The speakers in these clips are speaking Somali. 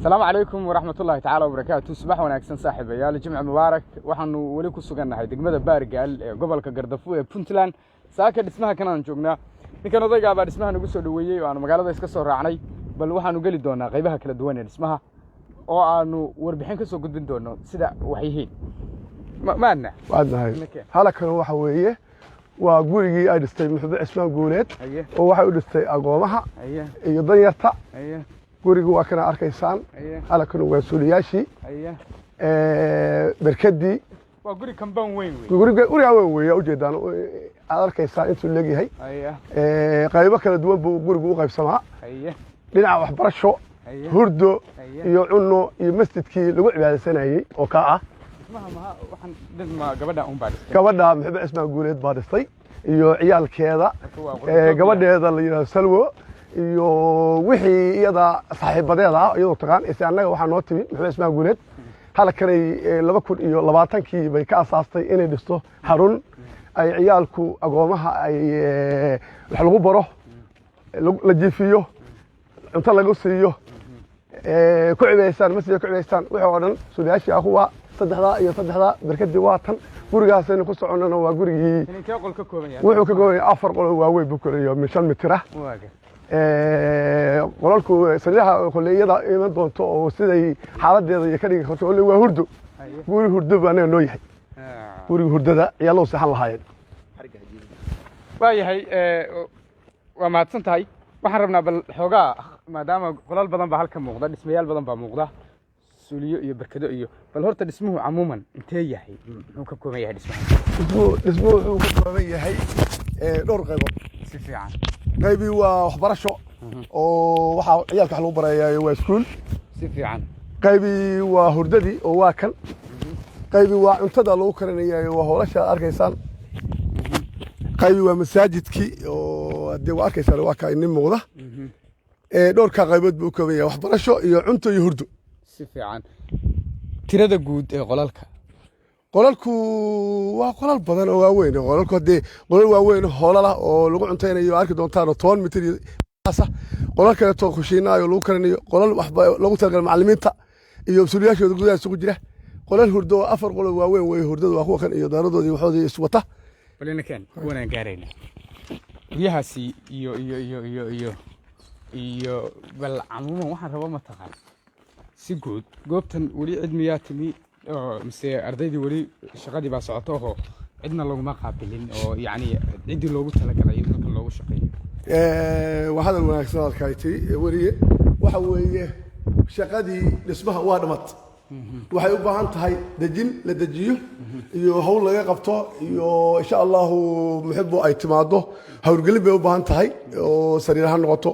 السلام عليكم ورحمة الله تعالى وبركاته. صباح وناكسن صاحب يا الجمعة مبارك. وحنو ولي كسوغنا هاي دغمدا بارغال gobolka Gardafuu ee Puntland. Saaka dhismaha kanaan joognaa. Ninkan odayga baa dhismaha nagu soo dhaweeyay oo aan magaalada iska soo raacnay. Bal waxaanu gali doonaa qaybaha kala duwan ee dhismaha oo aanu warbixin ka soo gudbin doono sida wax yihiin. maadna halkan waxa weeye waa gurigii ay dhistay Maxamed Cismaan Guuleed oo waxa uu dhistay agoomaha iyo danyarta gurigu waa kana arkaysaan halkan waa suuliyaashii barkadii waa guri compound weyn guriga weyn u jeedaan arkaysaan intuu leeyahay qaybo kala duwan buu gurigu u qaybsamaa dhinaca waxbarasho hurdo iyo cunno iyo masjidkii lagu cibaadeysanayay oo ka ah waxaan dhismaa gabadha Maxamed Cismaan Guuleed baa dhistay iyo ciyaalkeeda gabadheeda la yiraahdo Salwo iyo wixii iyada saaxiibadeeda iyadoo taqaan anaga waxaa noo timi Maxamed Cismaan Guuleed halkanay 2020kii bay ka asaastay inay dhisto xarun ay ciyaalku agoomaha ay wax lagu baro la jiifiyo inta lagu siiyo ku cibaystaan masjidka ku cibaystaan waxa oo dhan suuliyaashii aqwa saddexda barkadii waa tan gurigaasayna ku soconana waa gurigii qol ka kooban yahay wuxuu ka kooban yahay 4 qol waaweyn buu koreeyo 5 mitir ah qolalku sariixa qoleeyada iman doonto oo siday xaaladeeda iyo ka dhigi karto oo waa hurdo guri hurdo baan noo yahay guriga hurdada ciyaaloo saxan lahaayeen waa yahay waa mahadsan tahay waxaan rabnaa bal xoogaa maadaama qolal badan baa halka muuqda dhismayaal badan baa muuqda suuliyo iyo barkado iyo bal horta dhismuhu camuuman intee yahay muxuu ka kooban yahay dhismuhu wuxuu ka kooban yahay dhowr qaybood si fiican qaybi waa waxbarasho oo waxa ciyaalka lagu barayaa waa iskuul si fiican qaybi waa hurdadii oo waa kan qaybi waa cuntada lagu karinayo waa hoolasha arkaysaan qaybi waa masaajidkii oo hadii waa arkaysaan waa ka in muuqda dhowrka qaybood buu ka kooban yahay waxbarasho iyo cunto iyo hurdo si fiican tirada guud ee qolalku waa qolal badan oo waaweyn qolalku hadii qolal waaweyn hoolala oo lagu cunteynayo arki doontaan 10 mitir qolal kale oo khushiinaayo lagu karinayo qolal wax lagu talagalay macallimiinta iyo suuliyaashooda gudaha isugu jira qolal hurdo 4 qolal waaweyn way hurdadu waa kuwa kan iyo daaradoodii waxoodii isu wata balina kan kuwana gaarayna guryahaasi iyo bal camuuman waxaan rabo ma taqaan si guud goobtan wali cilmiyaa timi mise ardaydii wali shaqadii baa socoto oo cidna laguma qaabilin oo yaani cidii loogu talagalay in halkan loogu shaqeeyo waa hadal wanaagsan halkayti wariye waxa weeye shaqadii dhismaha waa dhamad waxay u baahan tahay dejin la dejiyo iyo hawl laga qabto iyo insha Allah muxibbo ay timaado hawlgelin bay u baahan tahay oo sariiraha noqoto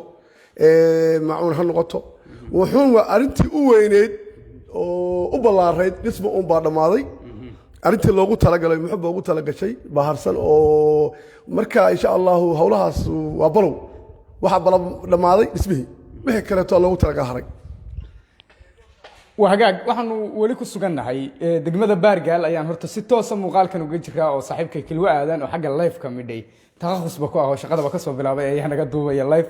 macuun ha noqoto wuxuu arintii u weyneed oo u ballaareed dhismo un baa dhamaaday arintii loogu talagalay muxuu ugu talagashay baharsan oo marka insha Allah hawlahaas waa balow waxa bala dhamaaday dhismihii wixii kale oo loogu talagalay وهجاج وحنا ولي كسجناهاي دقمة بارجال أيان هرت 6 مقال كانوا جيرها أو صاحبك كل وقت أو حاجة اللايف كمدي تخصص بكوا أو شغلة بكسب بلعبة إحنا قدوا يا اللايف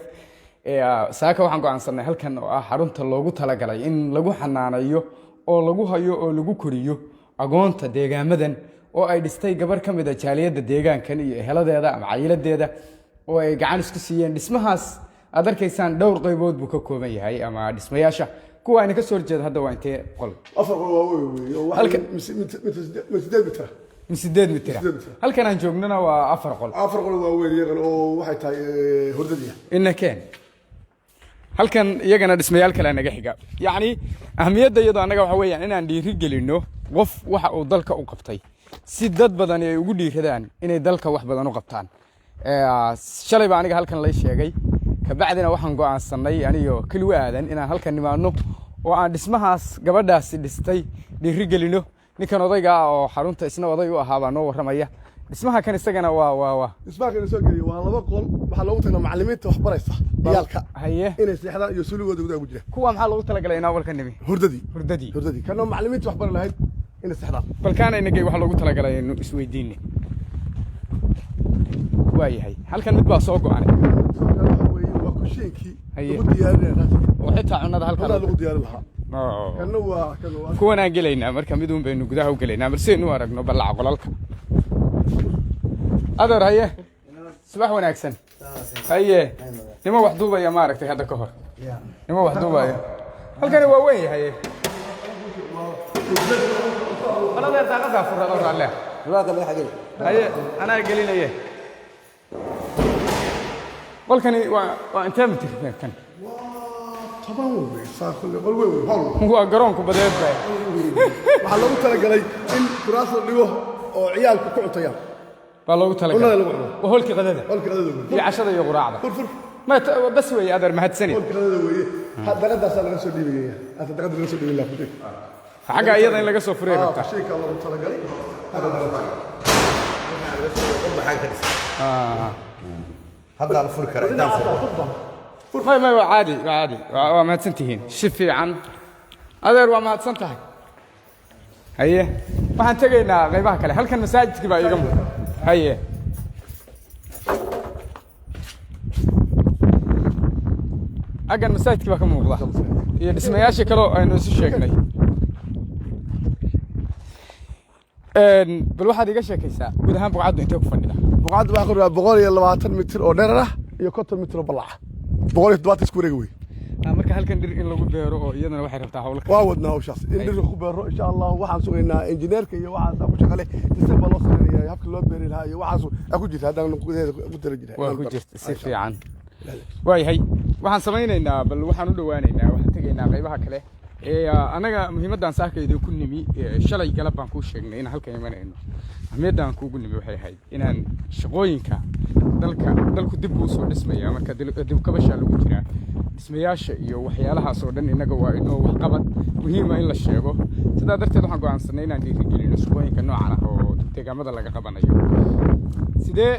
ساكا وحنا عن صنع هل كان حرون تلاقو تلاقي إن لقو حنانا يو أو لقو هيو أو لقو كوريو أقون تديجا مدن أو أي دستي جبر كم إذا شاليه الديجا كان هلا ده عائلة ده وجعان سكسيين اسمها أدر كيسان دور قيبود بكوكو مي هاي أما اسمه ياشا كوا أنا كسر جد هذا وين تي قل أفرق واوي مسدد متر هل كان نجومنا وأفرق واوي يغل أو واحد تاي هردية إنه كان هل كان يجنا اسمه يالك لأنه جحجة يعني أهمية ده يضع نجوا حوي يعني أنا عندي رجل إنه وف وح وضلك وقبطي سدد بدن يقول لي كذا إنه ضلك وح بدن وقبطان شلي بعني هل كان ليش يجي كبعدنا waxaan go'aansanay aniyo kali waadan inaan halkan nimaano oo aan dhismahaas gabadhaas dhistay dhiirigelino ninkan odayga oo xarunta isna oday u ahaa baa noo waramaya dhismaha kan isagana waa dhismaha kan soo geliyo waa 2 qol waxa loogu talagalay macallimiinta wax baraysa ciyaalka haye inay seexdaan iyo suuligooda gudaha ku jira kuwa maxaa loogu talagalay inaa walka nimi hurdadii kana macallimiinta wax bar lahayd inay seexdaan balkaana inagay waxa loogu talagalay inuu isweydiinay waayahay halkan mid baa soo go'anay شينكي lagu diyaarinaa oo xitaa cunada halka lagu diyaarin lahaa kuwan aan gelaynaa marka miduun baynu gudaha u gelaynaa marseenu aragno ballaca qolalka adeer haye subax wanaagsan haye nima wax duubaya maaragtay hadda ka hor nima wax duubaya halkani waa weyn yahay baladeer daaqadaa furado raalle haye anaa gelinaye qolkani waa intee mitir kan waa garoonku badeed waxaa loogu talagalay in kuraas la dhigo oo ciyaalku ku cutayaan baa loogu talagalay waa holkii qadada iyo cashada iyo quraacda ما بس ويا أدر ما هتسني. هذا غدا صار لنا سودية. هذا غدا لنا سودية لا فدي. حاجة أيضا لقى سفرية. شيء الله متلقي. هذا هذا على فول كرة. ما عادي ما هتسنتهين. شفي عن أدر وما هتسنتها. هيه ما هنتجينا غيبها كله. هل كان مساجد كبا يقوم؟ هيه. أجن مساجد كبا كم موضوع هي اسمياشي كلو إنه سشيكني بالواحد يقش كيسا وده هم بقعد أنت وقفني له بقعد بأخذ بقول يلا 20 متر أو نرى يكتر متر بلع بقول يتبات سكوري قوي marka halkan dhir in lagu beero oo iyadana waxay rabtaa hawl waa wadnaa hawshaas in dhir lagu beero insha Allah waxaan sugaynaa injineerka iyo waxaas ku shaqale isba loo sameeyaa habka loo beeri lahaa iyo waxaas ku jirta hadaan ku tira jiray waa ku jirta si fiican waayahay waxaan samaynaynaa bal waxaan u dhawaanaynaa waxaan tagaynaa qaybaha kale anaga muhiimadan saakayda ku nimi shalay galab baan ku sheegnay in halkan imanayno muhiimadan kuugu nimi waxay ahayd inaan shaqooyinka dalku dib u soo dhismayaa marka dib ka basha lagu jiraa dhismayaasha iyo waxyaalahaas oo dhan inaga waa inoo wax qabad muhiim ah in la sheego sidaa darteed waxaan go'aansanay inaan dhiirigelino shaqooyinka noocan ah oo deegaamada laga qabanayo sidee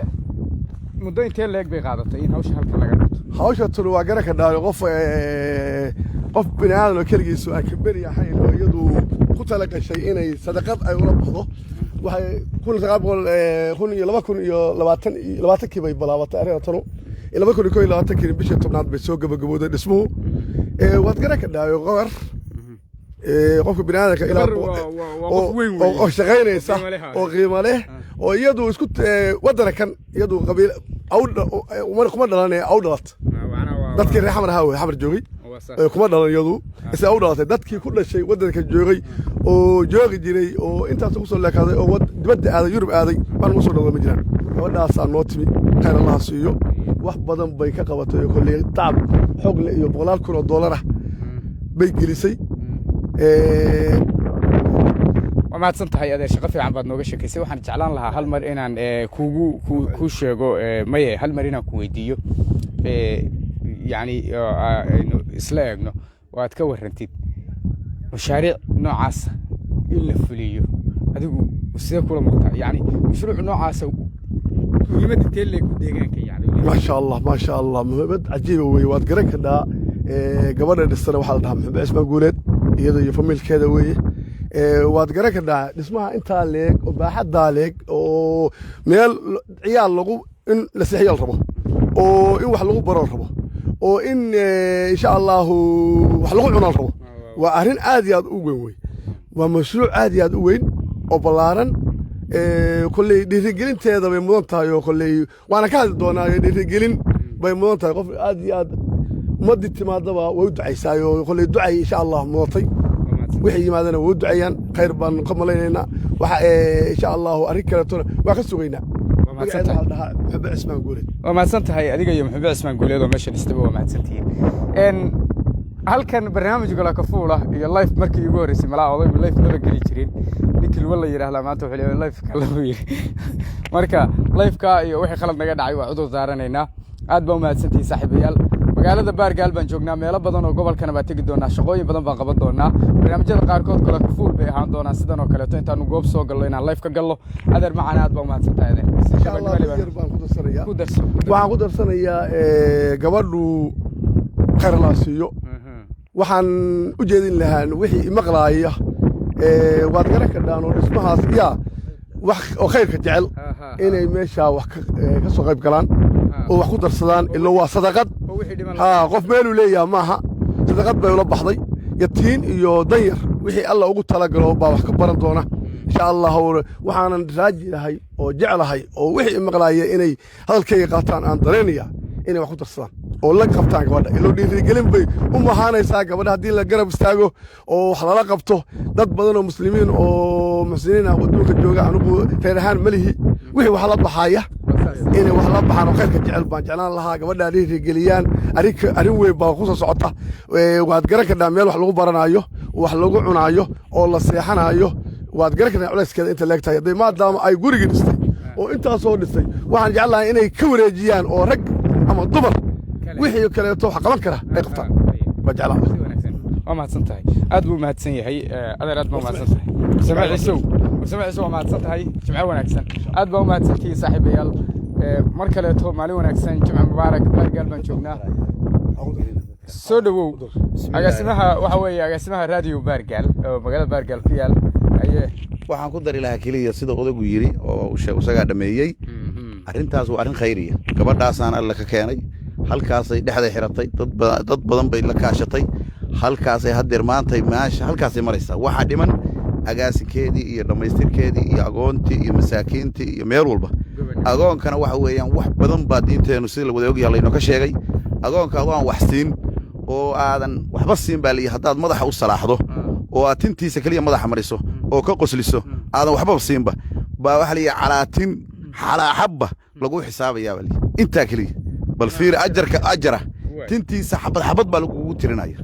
muddo intee leeg bay qaadatay in hawsha halkan laga qabto hawsha tulu waa garaka dhaaro qof binaadam oo kaligiisu aan ka bari ahayn oo iyadu ku tala gashay inay sadaqad ay ula baxdo waxay kun iyo 2020 kii bay bilaabatay arintanu 2021 kii bishii tobnaad bay soo gabagabooday dhismuhu waad garaka dhaayo qowar qofka binaadamka ilaa oo shaqaynaysa oo qiimo leh oo iyadu isku wadana kan iyadu qabiil kuma dhalanay awdhalat dadkii reer xamar ahaa xamar joogay kuma dhalan iyadu isla awdhalatay dadkii ku dhashay wadanka joogay oo joogi jiray oo intaas ku soo leekaaday oo dibadda aaday Yurub aaday baan ugu soo dhawaad ma jiraan gabadhaas aan noo timi khayr Allah siiyo wax badan bay ka qabatay oo kulli taab xoog leh iyo $1,000 bay gelisay وما تنتهي هذا الشيء قفي عن بعض نوجش كيسي وحن تعلن لها هل مر إن كو شجو مية هل مرينا كويديو يعني إنه إسلاق إنه وأتكور رنتيد مشاريع نوع عاص إلا فليو هذا وسيا كل مقطع يعني مشروع نوع عاص يمد تيلك وديجانك يعني ما شاء الله مهمة عجيبة ويواد قرك ده قبل السنة وحال ده محب اسمه قولت يدا يفهمل كذا ويه waad garan kartaa dhismaha inta leeg oo baaxadda leeg oo meel ciyaal lagu in la saxiyo rabo oo in wax lagu baro rabo oo in insha Allah wax lagu cuno rabo waa arrin aad iyo aad u weyn way waa mashruuc aad iyo aad u weyn oo balaaran kulli dhiirigelinteeda bay mudan tahay oo kulli waana ka hadli doonaa dhiirigelin bay mudan tahay qof aad iyo aad ummadii timaadaba way u ducaysaa oo kulli ducay insha Allah mudatay wixii yimaadana wuu ducayaan khayr baan ka malaynayna waxa insha Allah arrin kale toona waa ka sugaynaa وما سنتهي أديك يوم حبي اسمه نقول هذا ماشي نستوى وما سنتهي إن هل كان برنامج يقول لك فوله اللايف مركي يقول رسم لا والله اللايف نور قليل جرين نكل والله يراه لما أنتوا حلو اللايف كلامي مركا لايف كا وحي خلنا قاعد عيوا عضو زارنا عاد وما سنتهي صاحب يال magaalada baargaal baan joognaa meelo badan oo gobolkana baa tagi doonaa shaqooyin badan baan qaban doonaa barnaamijyada qaarkood kala fuul bay ahaan doonaa sidan oo kale intaanu goob soo galno inaan live ka galno adeer macana aad baa u mahadsantahay insha Allah waxaan ku darsanayaa gabadhu khayr la siiyo waxaan u jeedin lahaa wixii maqlaaya waad garan kartaan oo dhismahaas wax oo khayrka jecel inay meesha wax ka soo qayb galaan oo wax ku darsadaan ilo waa sadaqad qof meelu leeyahay maaha sadaqad bay ula baxday yatiin iyo danyar wixii alla ugu talagalo baa wax ka baran doona insha allah waxaanan raajilahay oo jeclahay oo wixii maqlaaya inay hadalkayga qaataan aan dareynaya inay wax ku darsadaan oo la qabtaan gabadha ilo dhiirigelin bay u mahaanaysaa gabadha haddii la garab istaago oo wax lala qabto dad badan oo muslimiin oo muxsiniin ah adduunka jooga anigu reer ahaan malihi wixii wax la baxaya inay wax la baxaan oo khayrka jecel baan jeclaan lahaa gabadha dhiirigeliyaan arrin weyn baa ku soo socota waad garan kartaa meel wax lagu baranaayo wax lagu cunaayo oo la seexanaayo waad garan kartaa culayskeeda inta leegtahay hadday maadaama ay gurigii dhistay oo intaasoo dhistay waxaan jeclahay inay ka wareejiyaan oo rag ama dumar wixii kaleeto wax qaban kara ay qabtaan waa jeclaan waa mahadsan tahay aad buu mahadsan yahay adeer aad baa mahadsan tahay samaac ciisow waa mahadsan tahay jimco wanaagsan aad baa u mahadsantihiin saaxiibayaal mar kaleeto maalin wanaagsan jimco mubaarak baargaal baan joognaa soo dhawow agaasimaha waxa weeye agaasimaha raadiyo baargaal oo magaalada baargaal ku yaal waxaan ku dari lahaa keliya sida odagu yiri oo isagaa dhameeyey arrintaas waa arrin khayriya gabadhaasaan alla ka keenay halkaasay dhexda xiratay dad badan bay la kaashatay halkaasay haddeer maantay maasha halkaasay maraysaa waxaa dhiman agaasinkeedii iyo dhammaystirkeedii iyo agoontii iyo masaakiintii iyo meel walba agoonkana waxa weeyaan wax badan baa diinteennu sida la wada ogyahay laynoo ka sheegay agoonka adoon wax siin oo aadan waxba siin baa liyi haddaad madaxa u salaaxdo oo aad tintiisa keliya madaxa mariso oo ka qosliso aadan waxbaba siinba baa waxa liyi calaatin xalaaxabba lagu xisaabayaaba liyi intaa keliya bal fiiri ajara tintiisa xabad baa lagugu tirinaya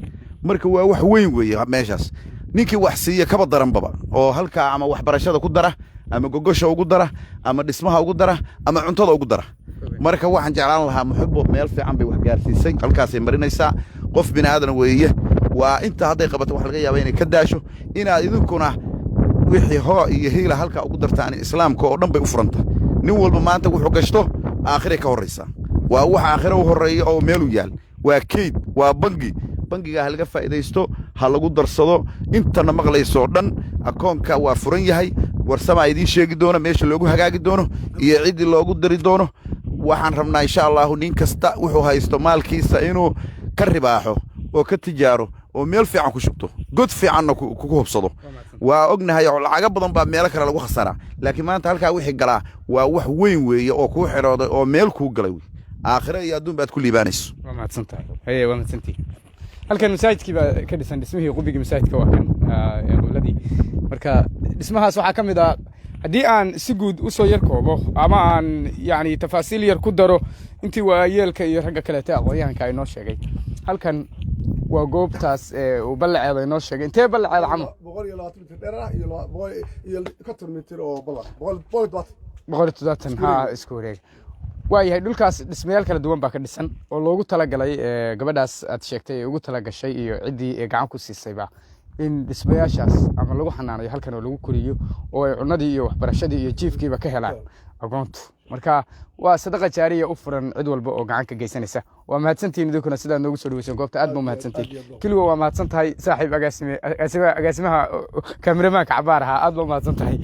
marka waa wax weyn weeye meeshaas ninkii wax siiya kaba daranbaba oo halkaa ama waxbarashada ku dara ama gogosha ugu dara ama dhismaha ugu dara ama cuntada ugu dara marka waxaan jeclaan lahaa muxibbo meel fiican bay wax gaarsiisay halkaasay marinaysaa qof bini aadan weeye waa inta hadday qabato wax laga yaaba inay ka daasho inaad idinkuna wixii hoo iyo hiila halkaa ugu dartaan islaamka oo dhan bay u furanta nin walba maanta wuxuu gashto aakhiray ka horraysaa waa wax aakhira u horreeya oo meelu yaal waa keyd waa bangiga ha laga faa'iidaysto ha lagu darsado intana maqlaysoo dhan akoonka waa furan yahay warsamaa idiin sheegi doona meesha loogu hagaagi doono iyo ciddii loogu dari doono waxaan rabnaa insha allahu nin kasta wuxuu haysto maalkiisa inuu ka ribaaxo oo ka tijaaro oo meel fiican ku shubto god fiicanna ku hubsado waa ognahay oo lacaga badan baa meelo kale lagu khasaraa laakiin maanta halkaa wixii galaa waa wax weyn weeye oo kuu xidhooday oo meel kuu galay aakhire iyo adduun baad ku liibaanayso waa mahadsantahay waa mahadsantihi halkan masaajidkii baa ka dhisan dhismihii qubigii masaajidka waa kan qibladii marka dhismahaas waxaa ka mid ah haddii aan si guud u soo yar koobo ama aan yani tafaasiil yar ku daro intii waayeelka iyo ragga kaleete aqoonyahanka ay noo sheegay halkan waa goobtaas uu ballaceeda inoo sheegay intee ballaceeda camal 120 mitir dheer ah iyo 50 mitir oo ballac 170 ha isku wareeg waayahay dhulkaas dhismayaal kala duwan baa ka dhisan oo loogu talagalay gabadhaas aad sheegtay ee ugu talagashay iyo ciddii gacan ku siisayba in dhismayaashaas ama lagu xanaanayo halkan oo lagu koriyo oo ay cunadii iyo waxbarashadii iyo jiifkiiba ka helaan agoontu marka waa sadaqa jaariya u furan cid walba oo gacan ka geysanaysa waa mahadsantihiin idinkuna sidaa noogu soo dhaweyseen goobta aad baa mahadsantihiin keliya waa mahadsan tahay saaxiib agaasimaha kaameramanka cabaar ahaa aad baa mahadsan tahay